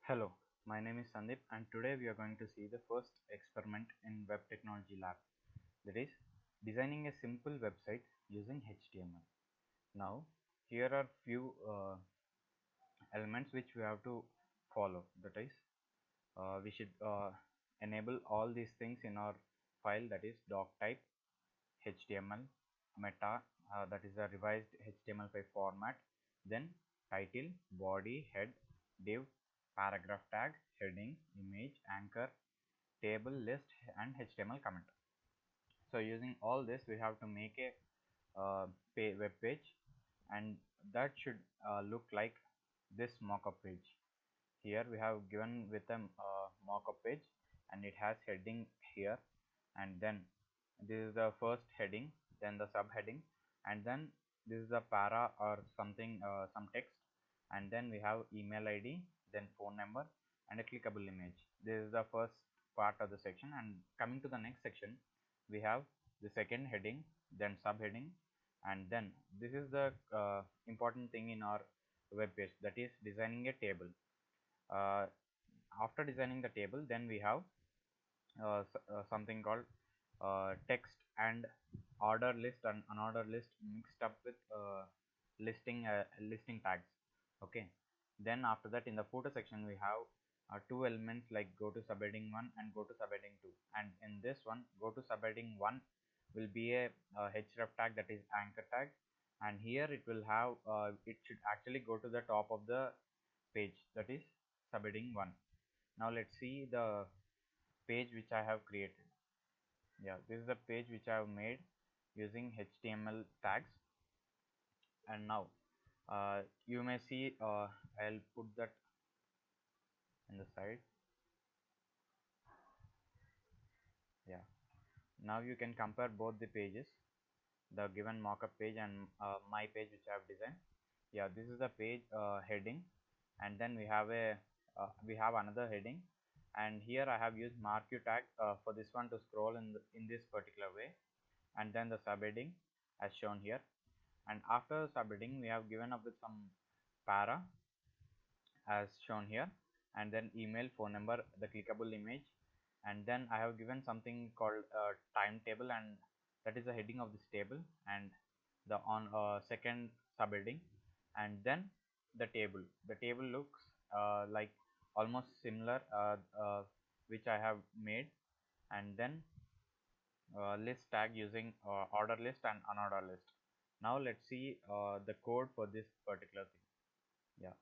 Hello, my name is Sandeep and today we are going to see the first experiment in Web Technology Lab, that is designing a simple website using HTML. Now here are few elements which we have to follow, that is we should enable all these things in our file, that is doc type, HTML, meta, that is a revised HTML5 format, then title, body, head, div, paragraph tag, heading, image, anchor, table, list, and HTML comment. So using all this, we have to make a web page, and that should look like this mockup page. Here we have given with a mockup page, and it has heading here, and then this is the first heading, then the subheading, and then this is the para or something, some text, and then we have email ID, then phone number, and a clickable image. This is the first part of the section, and coming to the next section, we have the second heading, then subheading, and then this is the important thing in our web page, that is designing a table. uh, After designing the table, then we have something called text and order list and unorder list mixed up with listing tags. Okay, then after that, in the footer section, we have two elements like go to subheading 1 and go to subheading 2, and in this one, go to subheading 1 will be a href tag, that is anchor tag, and here it will have it should actually go to the top of the page, that is subheading 1. Now let's see the page which I have created. Yeah, this is the page which I have made using HTML tags. And now you may see, I'll put that in the side. Yeah, now you can compare both the pages, the given mockup page and my page which I have designed. Yeah, this is the page heading, and then we have another heading, and here I have used marquee tag for this one to scroll in this particular way, and then the subheading as shown here, and after subheading we have given up with some para as shown here, and then email, phone number, the clickable image, and then I have given something called timetable, and that is the heading of this table, and the on second subheading, and then the table looks like almost similar, which I have made, and then list tag using order list and unorder list. Now let's see the code for this particular thing. Yeah,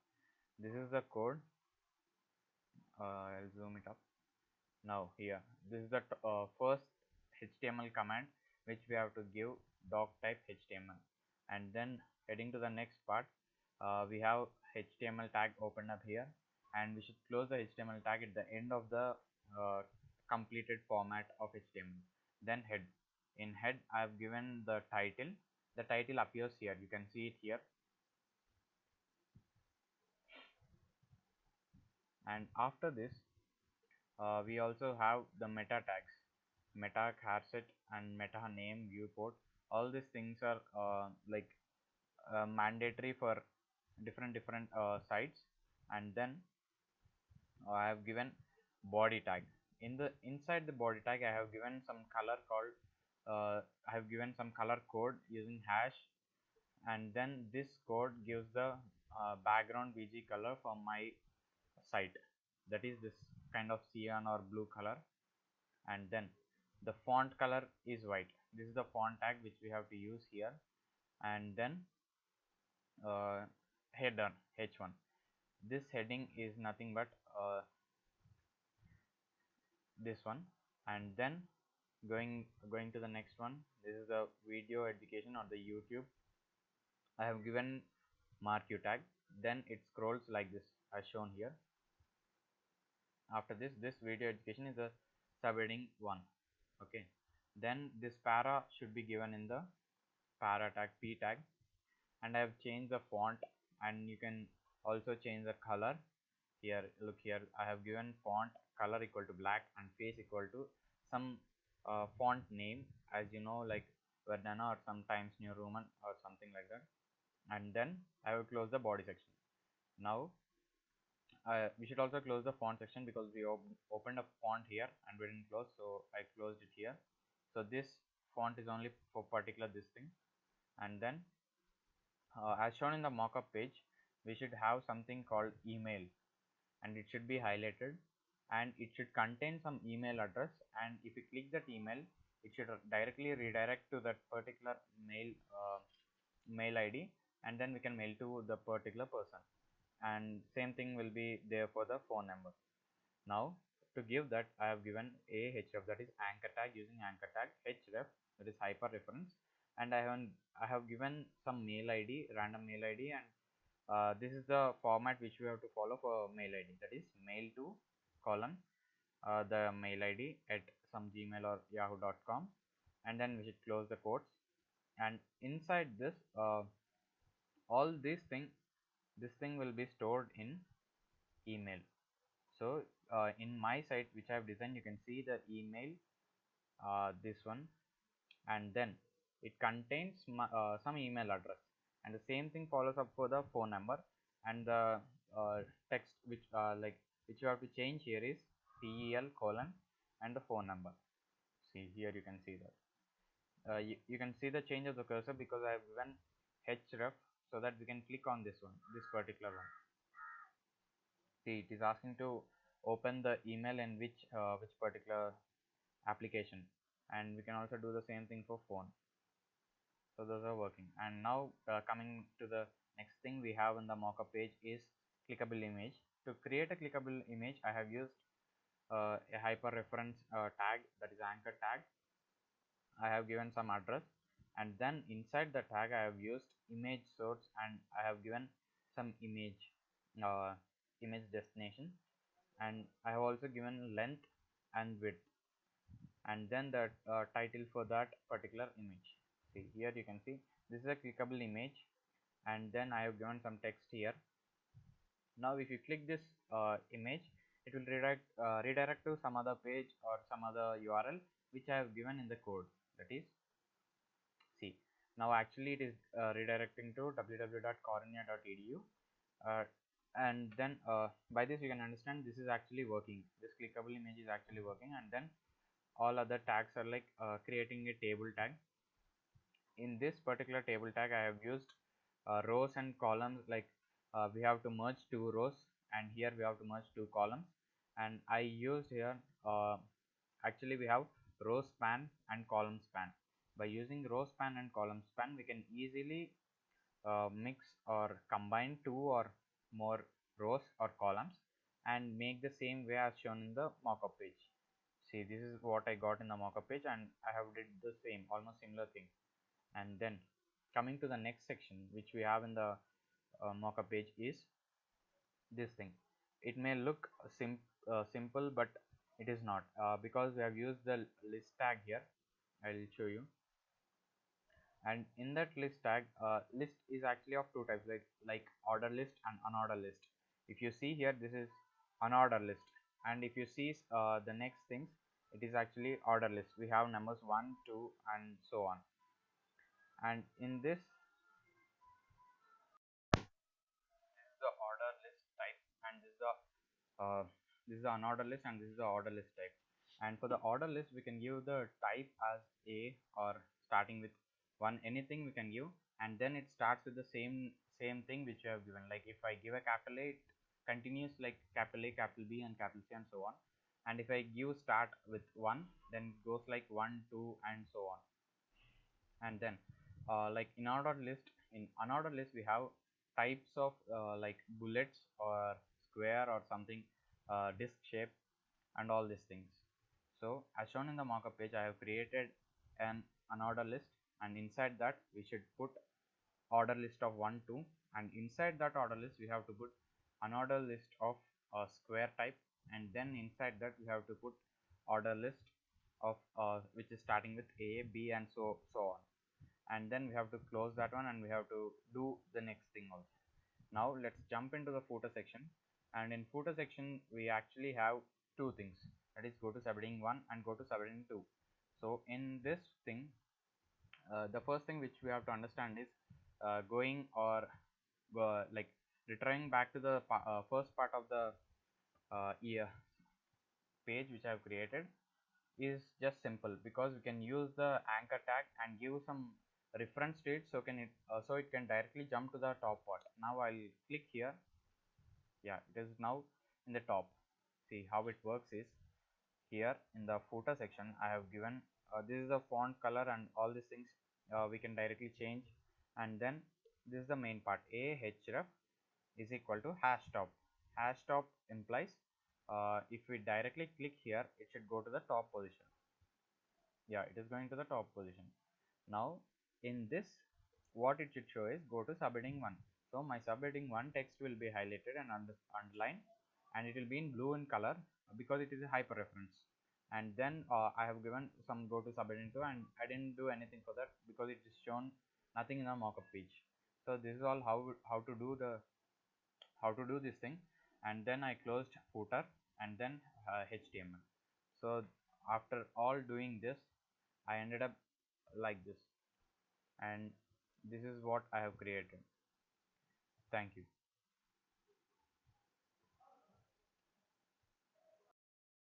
this is the code. I'll zoom it up. Now here, this is the first HTML command which we have to give doc type HTML, and then heading to the next part, we have HTML tag open up here, and we should close the HTML tag at the end of the completed format of HTML. Then head. In head, I have given the title. The title appears here. You can see it here. And after this, we also have the meta tags, meta charset and meta name viewport. All these things are mandatory for different sites. And then I have given body tag. Inside the body tag, I have given some color called I have given some color code using hash, and then this code gives the background bg color for my site, that is this kind of cyan or blue color, and then the font color is white. This is the font tag which we have to use here, and then uh, header h1. This heading is nothing but this one, and then going to the next one, this is the video education or the YouTube. I have given marquee tag, then it scrolls like this as shown here. After this video education is a subheading 1. Okay, then this para should be given in the para tag p tag, and I have changed the font, and you can also change the color here. Look here, I have given font color equal to black and face equal to some font name, as you know, like Verdana or sometimes New Roman or something like that, and then I will close the body section. Now we should also close the font section because we opened a font here and we didn't close, so I closed it here. So this font is only for particular this thing. And then as shown in the mockup page, we should have something called email, and it should be highlighted, and it should contain some email address, and if you click that email, it should directly redirect to that particular mail id, and then we can mail to the particular person, and same thing will be there for the phone number. Now to give that, I have given a href, that is anchor tag, using anchor tag href, that is hyper reference, and I have given some mail id, random mail id, and this is the format which we have to follow for mail id, that is mail to colon the mail id at some gmail or yahoo.com, and then we should close the quotes. And inside this all this thing will be stored in email. So in my site which I have designed, you can see the email, this one, and then it contains some email address, and the same thing follows up for the phone number, and the text which which you have to change here is tel colon and the phone number. See here, you can see that you can see the change of the cursor because I have given href, so that we can click on this one, this particular one. See, it is asking to open the email in which particular application, and we can also do the same thing for phone. So those are working. And now coming to the next thing we have in the mockup page is clickable image. To create a clickable image, I have used a hyper reference tag, that is anchor tag. I have given some address, and then inside the tag I have used image source, and I have given some uh, image destination, and I have also given length and width, and then the title for that particular image. See here, you can see this is a clickable image, and then I have given some text here. Now if you click this image, it will redirect to some other page or some other URL which I have given in the code, that is, see, now actually it is redirecting to www.karunya.edu, uh, and then by this you can understand this is actually working, this clickable image is actually working. And then all other tags are like creating a table tag. In this particular table tag, I have used rows and columns, like we have to merge two rows, and here we have to merge two columns, and I used here actually we have row span and column span. By using row span and column span, we can easily mix or combine two or more rows or columns and make the same way as shown in the mockup page. See, this is what I got in the mockup page, and I have did the same, almost similar thing. And then coming to the next section which we have in the mockup page is this thing. It may look simple, but it is not, because we have used the list tag here. I'll show you. And in that list tag, list is actually of two types, like order list and unordered list. If you see here, this is unordered list, and if you see the next things, it is actually order list. We have numbers 1, 2, and so on. And in this, the order list type, and uh, this is the unordered list, and this is the order list type. And for the order list, we can give the type as a, or starting with one, anything we can give, and then it starts with the same thing which you have given. Like if I give a capital A, it continues like capital A, capital B, and capital C, and so on. And if I give start with 1, then it goes like 1, 2, and so on. And then like in ordered list, in unordered list, we have types of like bullets or square or something, disc shape, and all these things. So as shown in the mockup page, I have created an unordered list, and inside that we should put order list of 1, 2, and inside that order list we have to put unordered list of square type, and then inside that we have to put order list of which is starting with A, B, and so on. And then we have to close that one, and we have to do the next thing also. Now let's jump into the footer section, and in footer section we actually have two things, that is go to subheading 1 and go to subheading 2. So in this thing, the first thing which we have to understand is going or like returning back to the first part of the page which I have created is just simple, because we can use the anchor tag and give some reference to it, so it can directly jump to the top part. Now I'll click here. Yeah, it is now in the top. See how it works is, here in the footer section I have given this is the font color and all these things we can directly change. And then this is the main part, a href is equal to hash top. Hash top implies if we directly click here, it should go to the top position. Yeah, it is going to the top position. Now in this, what it should show is, go to subheading 1. So my subheading 1 text will be highlighted and underlined, and it will be in blue in color because it is a hyperreference. And then I have given some go to subheading 2, and I didn't do anything for that because it is shown nothing in the mockup page. So this is all how to do this thing. And then I closed footer and then HTML. So after all doing this, I ended up like this, and this is what I have created. Thank you.